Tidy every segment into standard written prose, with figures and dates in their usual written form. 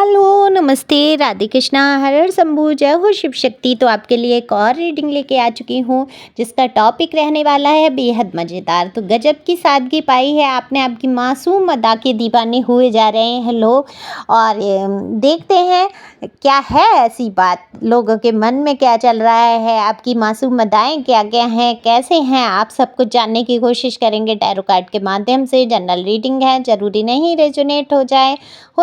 Hello, नमस्ते, राधे कृष्णा, हर हर शंभू, जय हो शिव शक्ति। तो आपके लिए एक और रीडिंग लेके आ चुकी हूँ जिसका टॉपिक रहने वाला है बेहद मज़ेदार। तो गजब की सादगी पाई है आपने, आपकी मासूम अदा के दीवाने हुए जा रहे हैं लोग। और देखते हैं क्या है ऐसी बात, लोगों के मन में क्या चल रहा है, आपकी मासूम अदाएँ क्या क्या हैं, कैसे हैं, आप सब कुछ जानने की कोशिश करेंगे टैरो कार्ड के माध्यम से। जनरल रीडिंग है, ज़रूरी नहीं रेजोनेट हो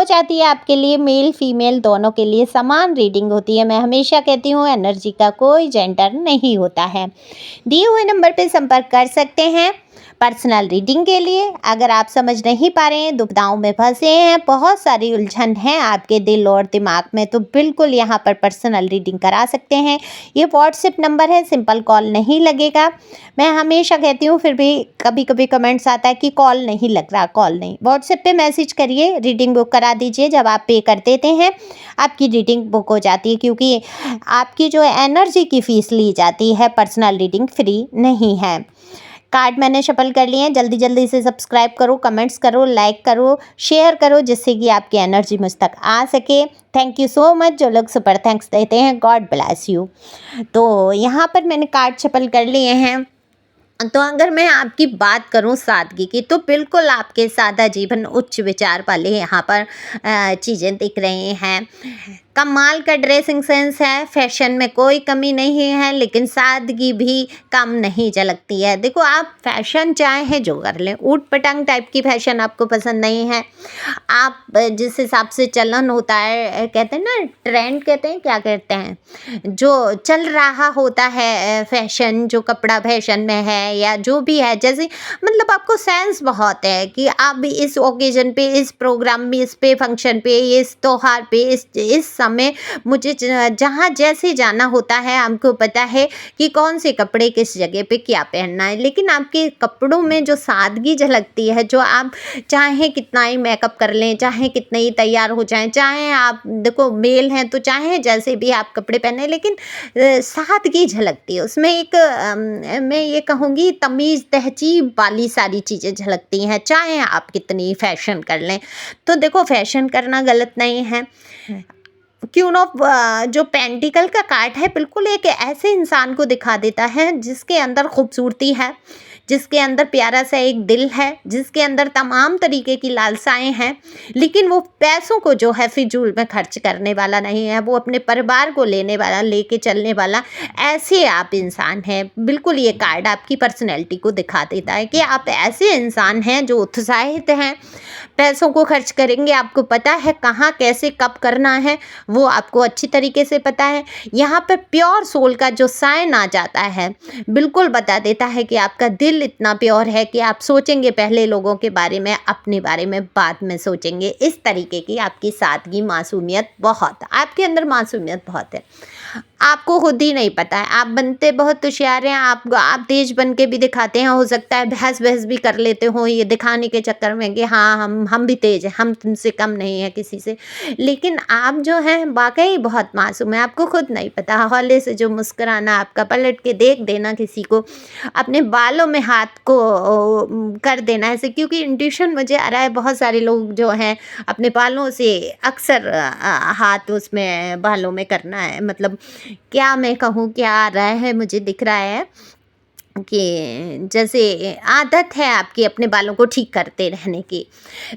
जाती है आपके लिए। मेल फीमेल दोनों के लिए समान रीडिंग होती है। मैं हमेशा कहती हूँ एनर्जी का कोई जेंडर नहीं होता है। दिए हुए नंबर पे संपर्क कर सकते हैं पर्सनल रीडिंग के लिए। अगर आप समझ नहीं पा रहे हैं, दुविधाओं में फंसे हैं, बहुत सारी उलझन है आपके दिल और दिमाग में, तो बिल्कुल यहाँ पर पर्सनल रीडिंग करा सकते हैं। ये व्हाट्सएप नंबर है, सिंपल कॉल नहीं लगेगा। मैं हमेशा कहती हूँ, फिर भी कभी कभी कमेंट्स आता है कि कॉल नहीं लग रहा, कॉल नहीं। व्हाट्सएप पे मैसेज करिए, रीडिंग बुक करा दीजिए। जब आप पे कर देते हैं आपकी रीडिंग बुक हो जाती है, क्योंकि आपकी जो एनर्जी की फ़ीस ली जाती है, पर्सनल रीडिंग फ्री नहीं है। कार्ड मैंने शफल कर लिए हैं। जल्दी जल्दी से सब्सक्राइब करो, कमेंट्स करो, लाइक करो, शेयर करो, जिससे कि आपकी एनर्जी मुझ तक आ सके। थैंक यू सो मच जो लोग सुपर थैंक्स देते हैं, गॉड ब्लेस यू। तो यहाँ पर मैंने कार्ड शफल कर लिए हैं। तो अगर मैं आपकी बात करूं सादगी की, तो बिल्कुल आपके सादा जीवन उच्च विचार वाले यहाँ पर चीज़ें दिख रही हैं। कमाल का ड्रेसिंग सेंस है, फैशन में कोई कमी नहीं है, लेकिन सादगी भी कम नहीं झलकती है। देखो, आप फैशन चाहे जो कर लें, ऊट पटांग टाइप की फैशन आपको पसंद नहीं है। आप जिस हिसाब से चलन होता है, कहते हैं ना ट्रेंड, कहते हैं क्या कहते हैं, जो चल रहा होता है फैशन, जो कपड़ा फैशन में है या जो भी है, जैसे मतलब आपको सेंस बहुत है कि आप इस ओकेजन पे, इस प्रोग्राम में, इस पे फंक्शन पे, इस त्योहार पे, इस समय मुझे जहाँ जैसे जाना होता है, आपको पता है कि कौन से कपड़े किस जगह पे क्या पहनना है। लेकिन आपके कपड़ों में जो सादगी झलकती है, जो आप चाहे कितना ही मेकअप कर लें, चाहे कितने ही तैयार हो जाएं, चाहे आप देखो मेल हैं तो चाहे जैसे भी आप कपड़े पहने, लेकिन सादगी झलकती है उसमें। एक मैं ये कहूँगी तमीज़ तहजीब वाली सारी चीज़ें झलकती हैं, चाहे आप कितनी फैशन कर लें। तो देखो, फैशन करना गलत नहीं है। क्वीन ऑफ जो पेंटिकल का कार्ड है, बिल्कुल एक ऐसे इंसान को दिखा देता है जिसके अंदर खूबसूरती है, जिसके अंदर प्यारा सा एक दिल है, जिसके अंदर तमाम तरीके की लालसाएं हैं, लेकिन वो पैसों को जो है फिजूल में खर्च करने वाला नहीं है। वो अपने परिवार को लेने वाला, लेके चलने वाला, ऐसे आप इंसान हैं। बिल्कुल ये कार्ड आपकी पर्सनैलिटी को दिखा देता है कि आप ऐसे इंसान हैं जो उत्साहित हैं, पैसों को खर्च करेंगे, आपको पता है कहाँ कैसे कब करना है, वो आपको अच्छी तरीके से पता है। यहाँ पर प्योर सोल का जो साइन आ जाता है, बिल्कुल बता देता है कि आपका दिल इतना प्योर है कि आप सोचेंगे पहले लोगों के बारे में, अपने बारे में बाद में सोचेंगे। इस तरीके की आपकी सादगी, मासूमियत बहुत, आपके अंदर मासूमियत बहुत है। आपको खुद ही नहीं पता है, आप बनते बहुत होशियार हैं, आप तेज बन के भी दिखाते हैं। हो सकता है बहस बहस भी कर लेते हो ये दिखाने के चक्कर में कि हाँ हम भी तेज हैं, हम तुमसे कम नहीं है किसी से। लेकिन आप जो हैं वाकई बहुत मासूम है, आपको खुद नहीं पता। हौले से जो मुस्कुराना, आपका पलट के देख देना किसी को, अपने बालों में हाथ को कर देना ऐसे, क्योंकि इंट्यूशन मुझे आ रहा है बहुत सारे लोग जो हैं अपने बालों से अक्सर हाथ उसमें बालों में करना है, मतलब क्या मैं कहूँ, क्या आ रहा है, मुझे दिख रहा है कि जैसे आदत है आपकी अपने बालों को ठीक करते रहने की।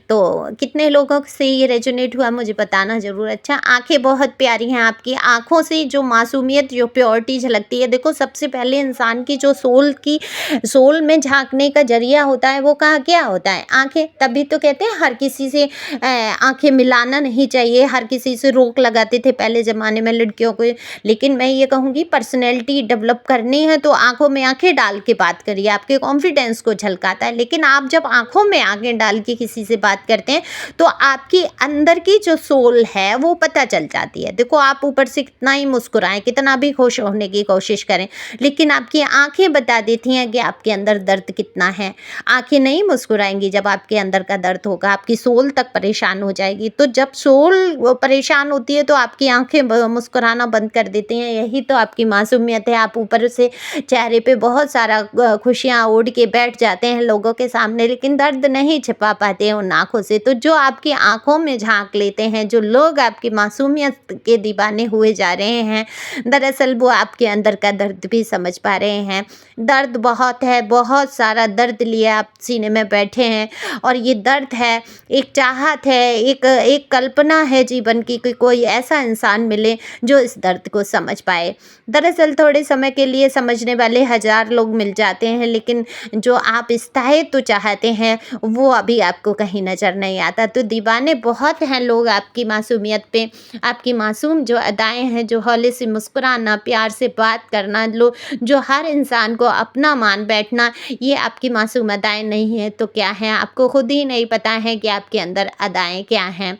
तो कितने लोगों से ये रेजोनेट हुआ मुझे बताना ज़रूर। अच्छा, आंखें बहुत प्यारी हैं आपकी, आंखों से जो मासूमियत, जो प्योरिटी झलकती है। देखो, सबसे पहले इंसान की जो सोल में झांकने का जरिया होता है, वो कहाँ क्या होता है, आंखें। तभी तो कहते हैं हर किसी से आंखें मिलाना नहीं चाहिए, हर किसी से रोक लगाते थे पहले ज़माने में लड़कियों को। लेकिन मैं ये कहूँगी पर्सनैलिटी डेवलप करनी है तो आंखों में आंखें डाल के बात करिए, आपके कॉन्फिडेंस को झलकाता है। लेकिन आप जब आंखों में आंखें डाल के किसी से बात करते हैं तो आपकी अंदर की जो सोल है वो पता चल जाती है। देखो, आप ऊपर से कितना ही मुस्कुराएं, कितना भी खुश होने की कोशिश करें, लेकिन आपकी आंखें बता देती हैं कि आपके अंदर दर्द कितना है। आंखें नहीं मुस्कुराएंगी जब आपके अंदर का दर्द होगा, आपकी सोल तक परेशान हो जाएगी। तो जब सोल परेशान होती है तो आपकी आंखें मुस्कुराना बंद कर देती हैं। यही तो आपकी मासूमियत है। आप ऊपर से चेहरे पे बहुत सारा खुशियाँ ओढ़ के बैठ जाते हैं लोगों के सामने, लेकिन दर्द नहीं छिपा पाते हैं उन आँखों से। तो जो आपकी आँखों में झाँक लेते हैं, जो लोग आपकी मासूमियत के दीवाने हुए जा रहे हैं, दरअसल वो आपके अंदर का दर्द भी समझ पा रहे हैं। दर्द बहुत है, बहुत सारा दर्द लिए आप सीने में बैठे हैं, और ये दर्द है, एक चाहत है, एक कल्पना है जीवन की कि कोई ऐसा इंसान मिले जो इस दर्द को समझ पाए। दरअसल थोड़े समय के लिए समझने वाले हज़ार लोग मिल जाते हैं, लेकिन जो आप स्थायित्व चाहते हैं वो अभी आपको कहीं नज़र नहीं आता। तो दीवाने बहुत हैं लोग आपकी मासूमियत पे, आपकी मासूम जो अदाएँ हैं, जो हौले से मुस्कुराना, प्यार से बात करना, जो हर इंसान को अपना मान बैठना, ये आपकी मासूम अदाएँ नहीं हैं तो क्या हैं? आपको खुद ही नहीं पता है कि आपके अंदर अदाएँ क्या हैं।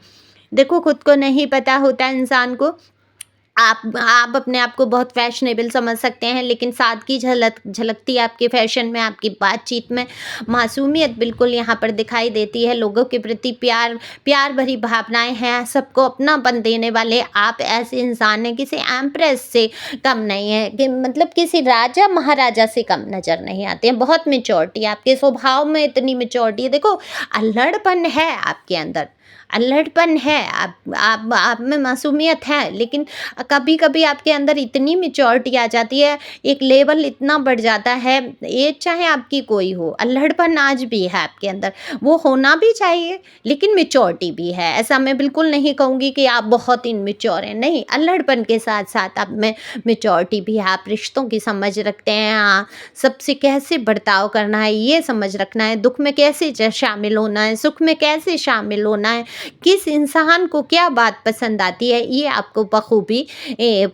देखो, खुद को नहीं पता होता इंसान को। आप अपने आप को बहुत फैशनेबल समझ सकते हैं, लेकिन सादगी झलकती है आपके फैशन में, आपकी बातचीत में। मासूमियत बिल्कुल यहाँ पर दिखाई देती है। लोगों के प्रति प्यार भरी भावनाएं हैं, सबको अपनापन देने वाले आप ऐसे इंसान हैं, किसी एम्प्रेस से कम नहीं है, कि मतलब किसी राजा महाराजा से कम नज़र नहीं आते हैं। बहुत मेच्योरिटी आपके स्वभाव में, इतनी मेच्योरिटी है। देखो, अल्हड़पन है आपके अंदर, अल्हड़पन है, आप में मासूमियत है, लेकिन कभी कभी आपके अंदर इतनी मेच्योरिटी आ जाती है, एक लेवल इतना बढ़ जाता है, एज चाहे आपकी कोई हो, अल्हड़पन आज भी है आपके अंदर, वो होना भी चाहिए, लेकिन मेच्योरिटी भी है। ऐसा मैं बिल्कुल नहीं कहूँगी कि आप बहुत इनमेच्योर हैं, नहीं, अल्हड़पन के साथ साथ आप में मेच्योरिटी भी है। आप रिश्तों की समझ रखते हैं, सबसे कैसे बर्ताव करना है ये समझ रखना है, दुख में कैसे शामिल होना है, सुख में कैसे शामिल होना है, किस इंसान को क्या बात पसंद आती है, ये आपको बखूबी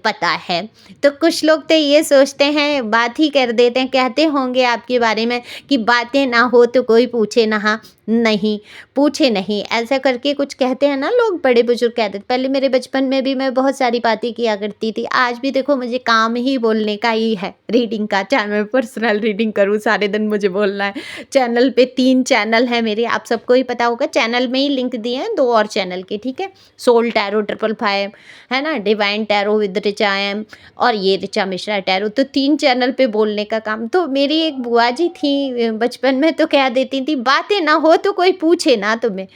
पता है। तो कुछ लोग तो ये सोचते हैं, बात ही कर देते हैं, कहते होंगे आपके बारे में कि बातें ना हो तो कोई पूछे ना, हाँ नहीं पूछे नहीं, ऐसा करके कुछ कहते हैं ना लोग, बड़े बुजुर्ग कहते थे। पहले मेरे बचपन में भी मैं बहुत सारी बातें किया करती थी, आज भी देखो मुझे काम ही बोलने का ही है, रीडिंग का। चाहे मैं पर्सनल रीडिंग करूँ, सारे दिन मुझे बोलना है। चैनल पे 3 चैनल है मेरे, आप सबको ही पता होगा, चैनल में ही लिंक दिए हैं 2 और चैनल के, ठीक है। सोल टैरो 555 है ना, divine tarot with Richa M, और ये रिचा मिश्रा टैरो। तो 3 चैनल पे बोलने का काम। तो मेरी एक बुआ जी थी बचपन में, तो कह देती थी, बातें ना हो तो कोई पूछे ना तुम्हें।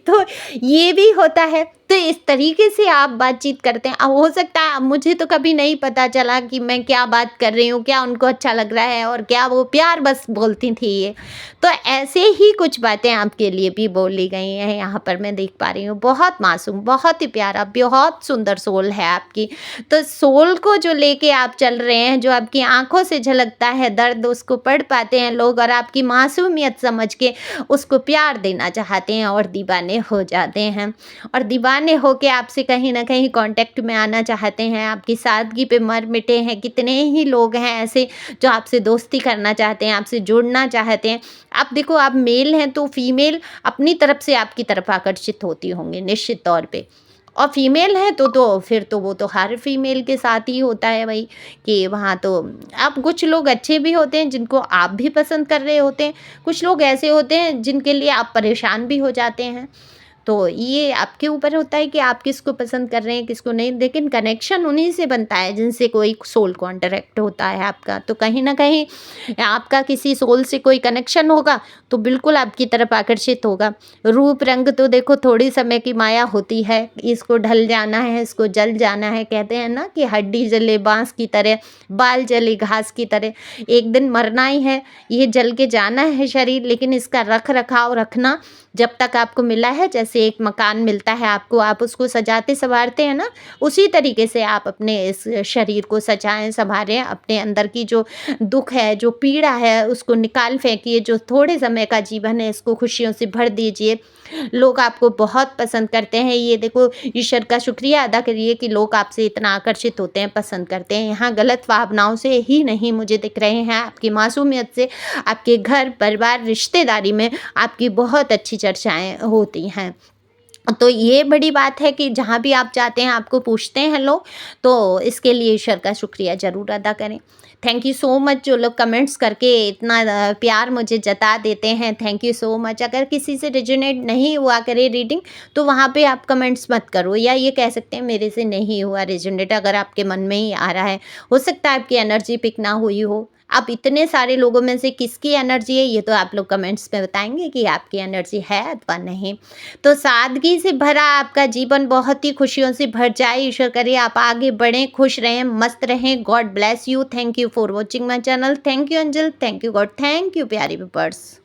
तो ये भी होता है। तो इस तरीके से आप बातचीत करते हैं। अब हो सकता है, अब मुझे तो कभी नहीं पता चला कि मैं क्या बात कर रही हूँ, क्या उनको अच्छा लग रहा है, और क्या वो प्यार बस बोलती थी ये। तो ऐसे ही कुछ बातें आपके लिए भी बोली गई हैं यहाँ पर, मैं देख पा रही हूँ। बहुत मासूम, बहुत ही प्यारा, बहुत सुंदर सोल है आपकी। तो सोल को जो लेके आप चल रहे हैं, जो आपकी आंखों से झलकता है दर्द, उसको पढ़ पाते हैं लोग, और आपकी मासूमियत समझ के उसको प्यार देना चाहते हैं, और दीवाने हो जाते हैं। और दीवाने होके आपसे कहीं ना कहीं कांटेक्ट में आना चाहते हैं, आपकी सादगी पे मर मिटे हैं। कितने ही लोग हैं ऐसे जो आपसे दोस्ती करना चाहते हैं, आपसे जुड़ना चाहते हैं। आप देखो, आप मेल हैं तो फीमेल अपनी तरफ से आपकी तरफ आकर्षित होती होंगी निश्चित तौर पे, और फीमेल है तो फिर तो वो तो हर फीमेल के साथ ही होता है भाई, कि वहाँ तो अब कुछ लोग अच्छे भी होते हैं जिनको आप भी पसंद कर रहे होते हैं, कुछ लोग ऐसे होते हैं जिनके लिए आप परेशान भी हो जाते हैं। तो ये आपके ऊपर होता है कि आप किसको पसंद कर रहे हैं, किसको नहीं, लेकिन कनेक्शन उन्हीं से बनता है जिनसे कोई सोल कॉन्ट्रैक्ट होता है आपका। तो कहीं ना कहीं आपका किसी सोल से कोई कनेक्शन होगा तो बिल्कुल आपकी तरफ आकर्षित होगा। रूप रंग तो देखो थोड़ी समय की माया होती है, इसको ढल जाना है, इसको जल जाना है। कहते हैं ना कि हड्डी जले बांस की तरह, बाल जले घास की तरह, एक दिन मरना ही है, ये जल के जाना है शरीर, लेकिन इसका रख रखाव रखना जब तक आपको मिला है, जैसे एक मकान मिलता है आपको, आप उसको सजाते संवारते हैं ना, उसी तरीके से आप अपने इस शरीर को सजाएं संवारें। अपने अंदर की जो दुख है, जो पीड़ा है, उसको निकाल फेंकिए। जो थोड़े समय का जीवन है, इसको खुशियों से भर दीजिए। लोग आपको बहुत पसंद करते हैं, ये देखो, ईश्वर का शुक्रिया अदा करिए कि लोग आपसे इतना आकर्षित होते हैं, पसंद करते हैं। यहाँ गलत भावनाओं से ही नहीं मुझे दिख रहे हैं, आपकी मासूमियत से, आपके घर परिवार रिश्तेदारी में आपकी बहुत अच्छी चर्चाएं होती हैं। तो ये बड़ी बात है कि जहाँ भी आप जाते हैं आपको पूछते हैं लोग, तो इसके लिए ईश्वर का शुक्रिया ज़रूर अदा करें। थैंक यू सो मच जो लोग कमेंट्स करके इतना प्यार मुझे जता देते हैं, थैंक यू सो मच। अगर किसी से रेजोनेट नहीं हुआ करे रीडिंग, तो वहाँ पे आप कमेंट्स मत करो, या ये कह सकते हैं मेरे से नहीं हुआ रेजोनेट। अगर आपके मन में ही आ रहा है, हो सकता है आपकी एनर्जी पिक ना हुई हो, अब इतने सारे लोगों में से किसकी एनर्जी है, ये तो आप लोग कमेंट्स में बताएंगे कि आपकी एनर्जी है अथवा नहीं। तो सादगी से भरा आपका जीवन बहुत ही खुशियों से भर जाए। ईश्वर करे आप आगे बढ़ें, खुश रहें, मस्त रहें। God bless you. Thank you for watching my channel. Thank you angel, thank you God, thank you प्यारी व्यूअर्स।